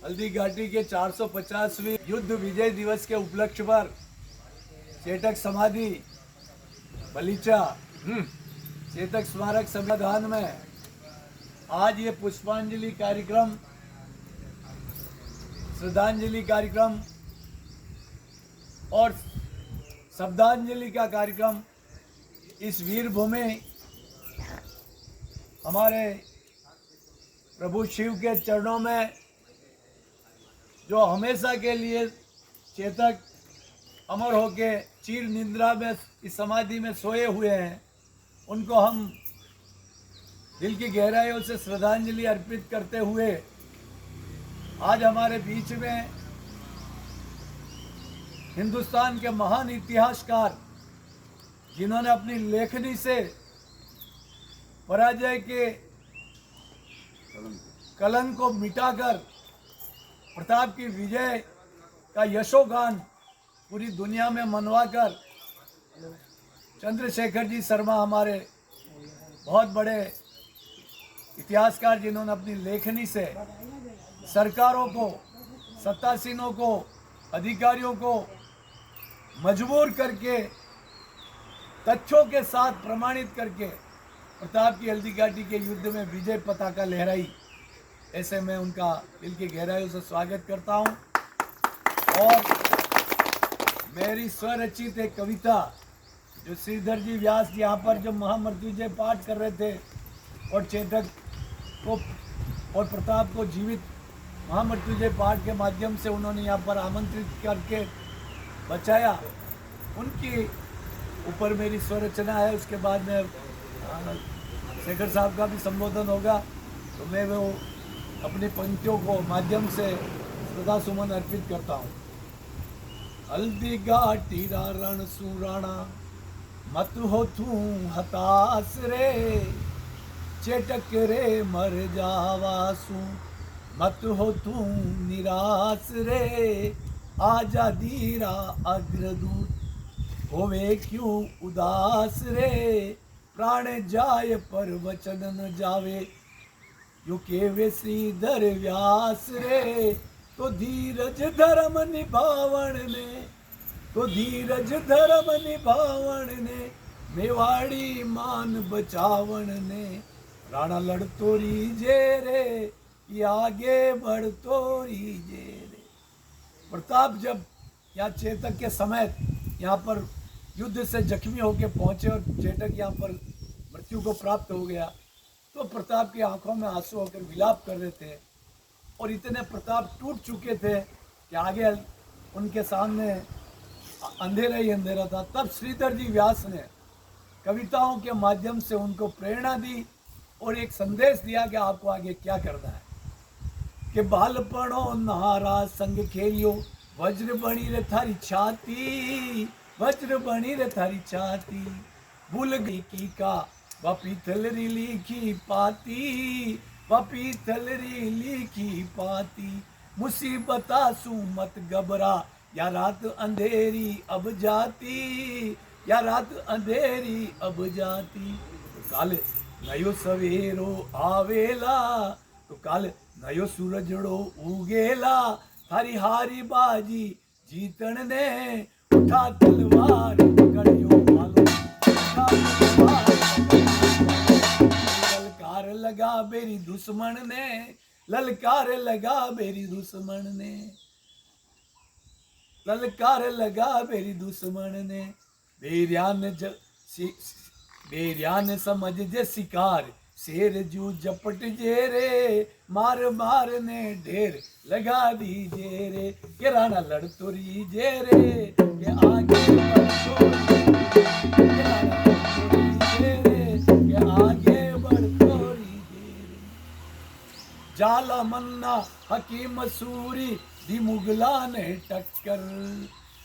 हल्दी घाटी के 450वीं युद्ध विजय दिवस के उपलक्ष्य पर चेतक समाधि बलीचा चेतक स्मारक संविधान में आज ये पुष्पांजलि कार्यक्रम, श्रद्धांजलि कार्यक्रम और शब्दांजलि का कार्यक्रम इस वीर भूमि हमारे प्रभु शिव के चरणों में जो हमेशा के लिए चेतक अमर होके चीर निद्रा में इस समाधि में सोए हुए हैं, उनको हम दिल की गहराइयों से श्रद्धांजलि अर्पित करते हुए आज हमारे बीच में हिंदुस्तान के महान इतिहासकार जिन्होंने अपनी लेखनी से पराजय के कलंक को मिटाकर प्रताप की विजय का यशोगान पूरी दुनिया में मनवाकर चंद्रशेखर जी शर्मा हमारे बहुत बड़े इतिहासकार जिन्होंने अपनी लेखनी से सरकारों को, सत्तासीनों को, अधिकारियों को मजबूर करके तथ्यों के साथ प्रमाणित करके प्रताप की हल्दी घाटी के युद्ध में विजय पताका लहराई। ऐसे मैं उनका दिल की गहराइयों से स्वागत करता हूं और मेरी स्वरचित एक कविता जो श्रीधर जी व्यास यहाँ पर जब महामृत्युंजय पाठ कर रहे थे और चेतक को और प्रताप को जीवित महामृत्युंजय पाठ के माध्यम से उन्होंने यहाँ पर आमंत्रित करके बचाया, उनकी ऊपर मेरी स्वरचना है। उसके बाद में शेखर साहब का भी संबोधन होगा, तो मैं वो अपनी पंक्तियों को माध्यम से श्रद्धा सुमन अर्पित करता हूँ। हल्दी घाटी रण सुराणा मत हो तू हताश रे, चेटक रे मर जावासू मत हो तू निराश रे, आजादी रा अग्रदूत होवे क्यों उदास रे, प्राण जाय पर वचन न जावे यो केवे श्रीधर व्यास रे, तो धीरज धर्म निभावण ने, तो धीरज धर्म निभावण ने, मेवाड़ी मान बचावण ने, राणा लड़तो रीजे रे, ये आगे बढ़तो रीजे रे। प्रताप जब यहाँ चेतक के समेत यहाँ पर युद्ध से जख्मी होकर पहुंचे और चेतक यहाँ पर मृत्यु को प्राप्त हो गया, तो प्रताप की आंखों में आंसू होकर विलाप कर रहे थे और इतने प्रताप टूट चुके थे कि आगे उनके सामने अंधेरा ही अंधेरा था। तब श्रीधर जी व्यास ने कविताओं के माध्यम से उनको प्रेरणा दी और एक संदेश दिया कि आपको आगे क्या करना है। कि बालपणो नहारा संग खेलियो, वज्र बनी रे थारी छाती, वज्र बनी रे थारी छाती, भूल गई की का वापी थलरी लिखी पाती, वापी थलरी लिखी पाती, मुसीबता सू मत घबरा, या रात अंधेरी अब जाती, या रात अंधेरी अब जाती, तो काल नयो सवेरो आवेला, तो काल नयो सूरजड़ो उगेला, थारी हारी बाजी जीतन ने, उठा तलवार पकड़ियो मालो, उठा तलवार ललकार लगा मेरी दुश्मन ने, ललकार लगा मेरी दुश्मन ने, ललकार लगा मेरी दुश्मन ने, बेरियान समझ जे शिकार, शेर जू जपट जे रे, मार मार ने ढेर लगा दीजे रे, के राणा लड़तो रीजे रे, के आगे बढ़तो रीजे रे, के आगे बढ़तो रीजे रे। जाला मन्ना हकीम सूरी दी मुगला ने टक्कर,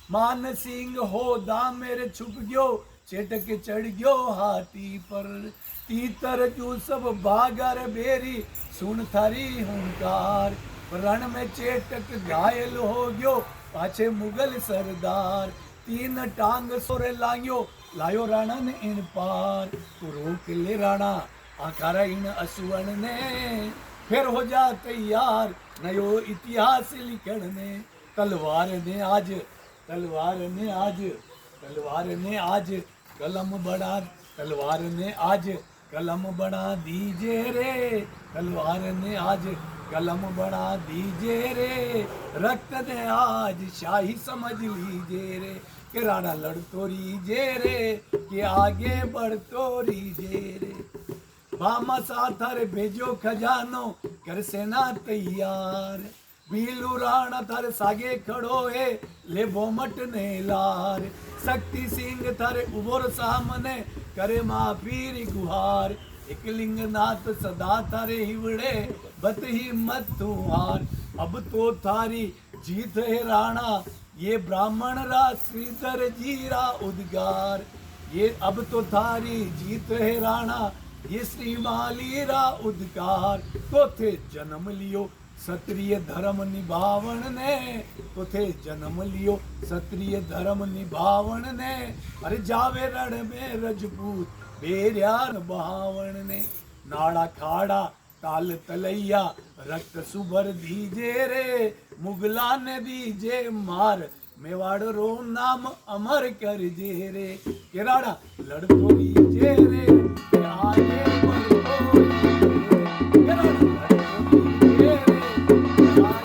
मान सिंह हो दाम मेरे छुप गयो, चेटक चढ़ गयो हाथी पर, तीतर जू सब भागर बेरी, सुन थारी हुंकार, रण में चेटक घायल हो गयो, पाछे मुगल सरदार, तीन टांग सोरे लायो, लायो राणा ने इन पार, तो रोक ले राणा आकारा इन असुवन ने, फिर हो जा तैयार नयो इतिहास लिखण ने तलवार ने आज तलवार ने आज तलवार ने आज कलम बढ़ा तलवार ने आज कलम बढ़ा दीजिए रे तलवार ने आज कलम बढ़ा दीजिए रे रक्त ने आज शाही समझ लीजिए रे कि राणा लड़ तो रीजे रे कि आगे बढ़ तो रीजे रे बामा साथर भेजो खजानो कर सेना तैयार बीलू राणा थारे सागे खड़ो है ले बोमट ने लार शक्ति सिंह थारे उबोर सामने करे माफीर गुहार एकलिंग नाथ सदा थारे हिवड़े बत ही मत तुहार अब तो थारी जीत है राणा ये ब्राह्मण रा श्रीधर जीरा उद्गार ये अब तो थारी जीत है राणा ये श्री मालीरा उद्गार तो थे जन्म लियो क्षत्रिय धर्म निभावण ने तो थे जन्म लियो क्षत्रिय धर्म निभावण ने अरे जावे रण में रजपूत बेरियान बहावण ने नाड़ा खाड़ा ताल तलैया रक्त सुभर दीजे रे मुगला ने दीजे मार मेवाड़ रो नाम अमर कर जे रे केराड़ा लड़ तो दीजे रे के आगे बढ़ तो दीजे रे केराड़ा लड़ तो दीजे रे के आगे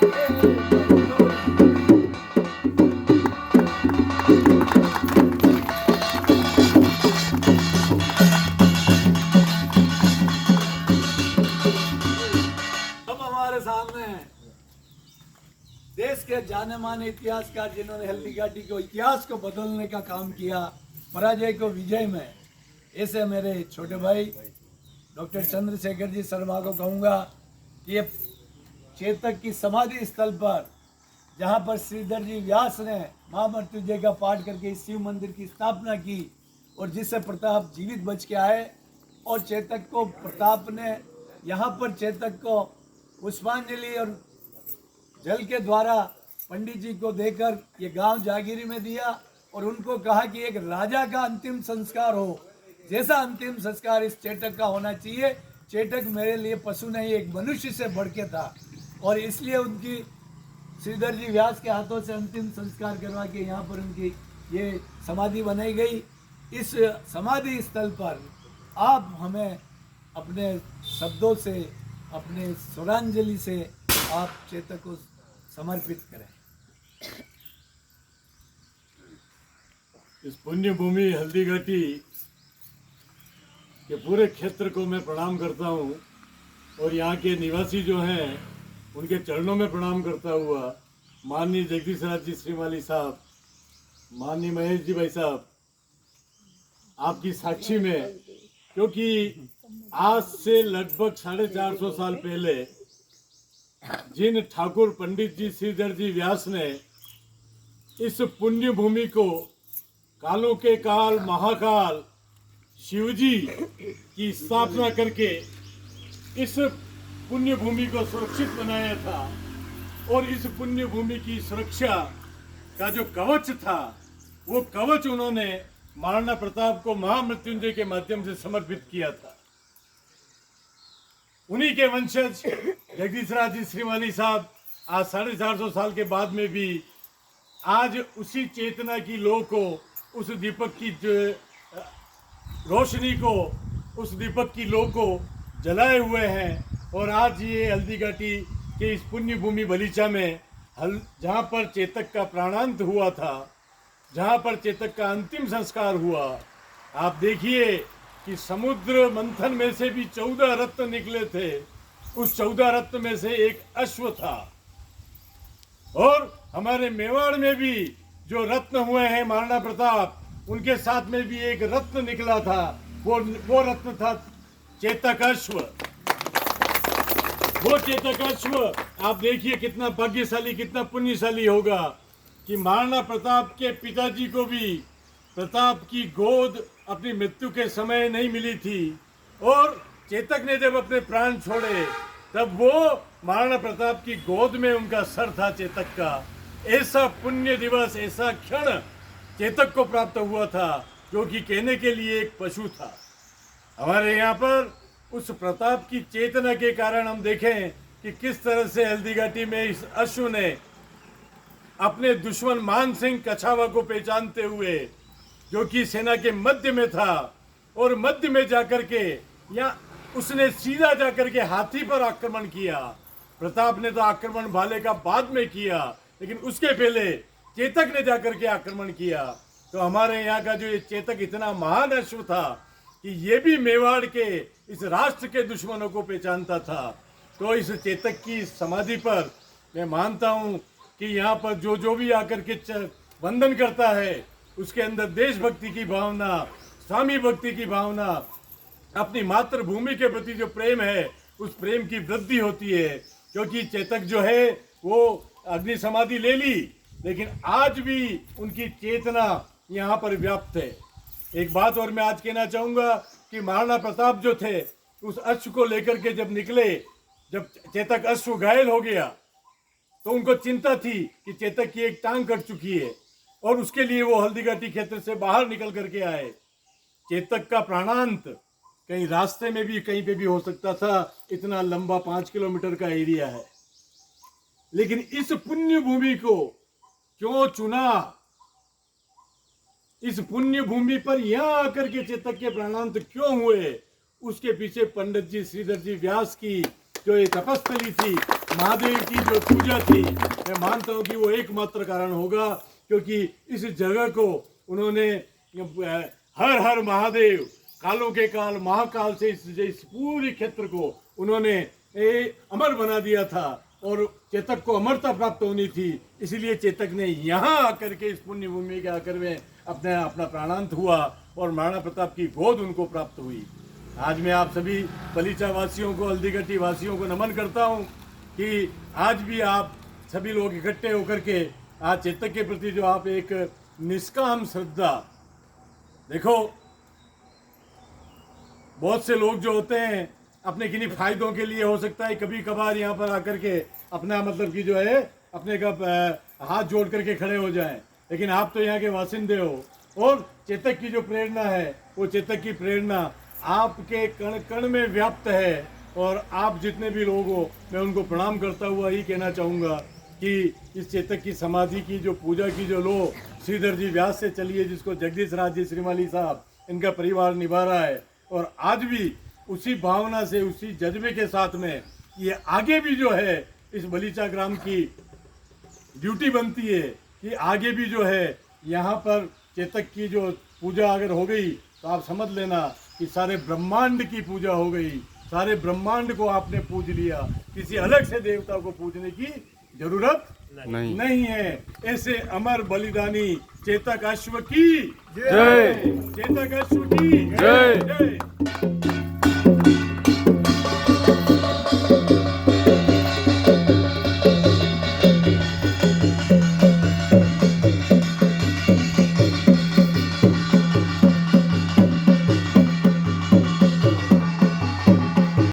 देश के जाने माने इतिहासकार जिन्होंने हल्दीघाटी को इतिहास को बदलने का काम किया पराजय को विजय में ऐसे मेरे छोटे भाई डॉक्टर चंद्रशेखर जी शर्मा को कहूँगा कि ये चेतक की समाधि स्थल पर जहाँ पर श्रीधर जी व्यास ने महामृत्युंजय का पाठ करके इस शिव मंदिर की स्थापना की और जिससे प्रताप जीवित बच के आए और चेतक को प्रताप ने यहाँ पर चेतक को पुष्पांजलि और जल के द्वारा पंडित जी को देकर ये गांव जागीरी में दिया और उनको कहा कि एक राजा का अंतिम संस्कार हो जैसा अंतिम संस्कार इस चेटक का होना चाहिए। चेटक मेरे लिए पशु नहीं एक मनुष्य से बढ़ के था और इसलिए उनकी श्रीधर जी व्यास के हाथों से अंतिम संस्कार करवा के यहाँ पर उनकी ये समाधि बनाई गई। इस समाधि स्थल पर आप हमें अपने शब्दों से अपने स्वरांजलि से आप चेतक को समर्पित करें। इस पुण्य भूमि हल्दीघाटी के पूरे क्षेत्र को मैं प्रणाम करता हूँ और यहाँ के निवासी जो हैं उनके चरणों में प्रणाम करता हुआ माननीय जगदीश राज जी श्रीमाली साहब, माननीय महेश जी भाई साहब, आपकी साक्षी में, क्योंकि आज से लगभग 450 साल पहले जिन ठाकुर पंडित जी श्रीधर जी व्यास ने इस पुण्य भूमि को कालों के काल महाकाल शिवजी की स्थापना करके इस पुण्य भूमि को सुरक्षित बनाया था और इस पुण्य भूमि की सुरक्षा का जो कवच था वो कवच उन्होंने महाराणा प्रताप को महामृत्युंजय के माध्यम से समर्पित किया था। उन्हीं के वंशज जगदीश राज जी श्रीमाली साहब आज 450 साल के बाद में भी आज उसी चेतना की लौ को, उस दीपक की रोशनी को, उस दीपक की लौ को जलाए हुए हैं और आज ये हल्दीघाटी के इस पुण्य भूमि बलीचा में जहाँ पर चेतक का प्राणांत हुआ था, जहाँ पर चेतक का अंतिम संस्कार हुआ, आप देखिए कि समुद्र मंथन में से भी 14 रत्न निकले थे। उस 14 रत्न में से एक अश्व था और हमारे मेवाड़ में भी जो रत्न हुए हैं महाराणा प्रताप, उनके साथ में भी एक रत्न निकला था। वो रत्न था चेतक अश्व। वो चेतक अश्व आप देखिए कितना भाग्यशाली, कितना पुण्यशाली होगा कि महाराणा प्रताप के पिताजी को भी प्रताप की गोद अपनी मृत्यु के समय नहीं मिली थी और चेतक ने जब अपने प्राण छोड़े तब वो महाराणा प्रताप की गोद में उनका सर था चेतक का। ऐसा पुण्य दिवस, ऐसा क्षण चेतक को प्राप्त हुआ था जो कि कहने के लिए एक पशु था। हमारे यहाँ पर उस प्रताप की चेतना के कारण हम देखें कि किस तरह से हल्दी घाटी में इस अश्व ने अपने दुश्मन मान सिंह कछावा को पहचानते हुए, जो कि सेना के मध्य में था, और मध्य में जाकर के या उसने सीधा जाकर के हाथी पर आक्रमण किया। प्रताप ने तो आक्रमण भाले का बाद में किया, लेकिन उसके पहले चेतक ने जाकर के आक्रमण किया। तो हमारे यहाँ का जो ये चेतक इतना महान अश्व था कि ये भी मेवाड़ के इस राष्ट्र के दुश्मनों को पहचानता था। तो इस चेतक की समाधि पर मैं मानता हूँ कि यहाँ पर जो जो भी आकर के वंदन करता है, उसके अंदर देशभक्ति की भावना, स्वामी भक्ति की भावना, अपनी मातृभूमि के प्रति जो प्रेम है, उस प्रेम की वृद्धि होती है। क्योंकि चेतक जो है वो अग्नि समाधि ले ली, लेकिन आज भी उनकी चेतना यहाँ पर व्याप्त है। एक बात और मैं आज कहना चाहूँगा कि महाराणा प्रताप जो थे, उस अश्व को लेकर के जब निकले, जब चेतक अश्व घायल हो गया, तो उनको चिंता थी कि चेतक की एक टांग कट चुकी है, और उसके लिए वो हल्दी घाटी क्षेत्र से बाहर निकल करके आए। चेतक का प्राणांत कहीं रास्ते में भी कहीं पे भी हो सकता था, इतना लंबा 5 किलोमीटर का एरिया है। लेकिन इस पुण्य भूमि को क्यों चुना, इस पुण्य भूमि पर यहाँ आकर के चेतक के प्राणांत क्यों हुए, उसके पीछे पंडित जी श्रीधर जी व्यास की जो ये तपस्थली थी, महादेव की जो पूजा थी, मैं मानता हूँ कि वो एकमात्र कारण होगा। क्योंकि इस जगह को उन्होंने हर हर महादेव, कालों के काल महाकाल से इस पूरे क्षेत्र को उन्होंने अमर बना दिया था, और चेतक को अमरता प्राप्त होनी थी। इसलिए चेतक ने यहाँ आकर के, इस पुण्य भूमि के आकर में अपना प्राणांत हुआ, और महाराणा प्रताप की गोद उनको प्राप्त हुई। आज मैं आप सभी बलीचा वासियों को, हल्दी घाटी वासियों को नमन करता हूँ कि आज भी आप सभी लोग इकट्ठे होकर के आज चेतक के प्रति जो आप एक निष्काम श्रद्धा, देखो बहुत से लोग जो होते हैं अपने किन्हीं फायदों के लिए, हो सकता है कभी कभार यहाँ पर आकर के अपना मतलब कि जो है अपने का हाथ जोड़ करके खड़े हो जाएं, लेकिन आप तो यहाँ के वासिंदे हो, और चेतक की जो प्रेरणा है, वो चेतक की प्रेरणा आपके कण कण में व्याप्त है। और आप जितने भी लोग हो, मैं उनको प्रणाम करता हुआ ही कहना चाहूँगा कि इस चेतक की समाधि की जो पूजा की जो लो श्रीधर जी व्यास से चली है, जिसको जगदीश राज जी श्रीमाली साहब इनका परिवार निभा रहा है, और आज भी उसी भावना से, उसी जज्बे के साथ में ये आगे भी जो है इस बलीचा ग्राम की ड्यूटी बनती है कि आगे भी जो है यहाँ पर चेतक की जो पूजा अगर हो गई, तो आप समझ लेना कि सारे ब्रह्मांड की पूजा हो गई, सारे ब्रह्मांड को आपने पूज लिया। किसी अलग से देवता को पूजने की जरूरत नहीं है। ऐसे अमर बलिदानी चेतक अश्व की जय, चेतक अश्व की जय।